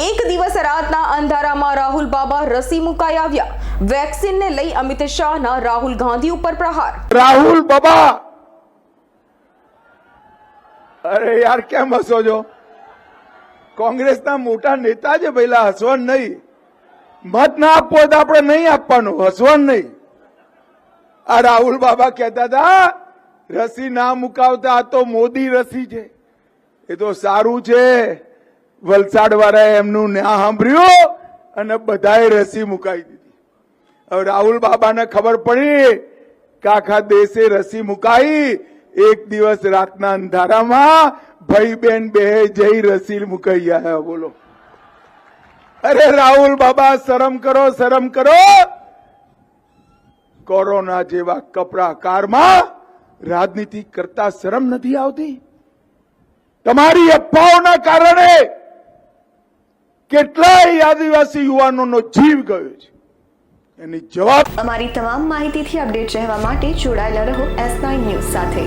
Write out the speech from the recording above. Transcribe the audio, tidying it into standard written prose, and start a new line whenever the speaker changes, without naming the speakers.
એક દિવસ રાતના અંધારામાં રાહુલ બાબા રસી મુકાઈ આવ્યા. વેક્સિનને લઈ અમિત શાહના રાહુલ ગાંધી ઉપર પ્રહાર.
રાહુલ બાબા, અરે યાર કેમ હસો છો? કોંગ્રેસના મોટા નેતા છે, પહેલા હસવાનું નહીં. મત ના આપવો તો આપણે નહીં આપવાનું, હસવાનું નહીં. આ રાહુલ બાબા કહેતા હતા રસી ના મુકાવતા, આ તો મોદી રસી છે. એ તો સારું છે, વલસાડ વાળાએ એમનું ન્યા સાંભળ્યું અને બધાએ રસી મુકાઈ દીધી. હવે રાહુલ બાબાને ખબર પડી કે આખા દેશે રસી મુકાઈ. એક દિવસ રાતના અંધારામાં ભાઈ બેન બે જઈ રસી મુકાઈ આવ્યા. બોલો, અરે રાહુલ બાબા શરમ કરો, શરમ કરો. કોરોના જેવા કપરા કાળમાં રાજનીતિ કરતા શરમ નથી આવતી? તમારી અફવાઓના કારણે કેટલાય આદિવાસી યુવાનોનો જીવ ગયો છે. એની જવાબ
અમારી તમામ માહિતીથી અપડેટ રહેવા માટે જોડાયેલા રહો S9 ન્યૂઝ સાથે.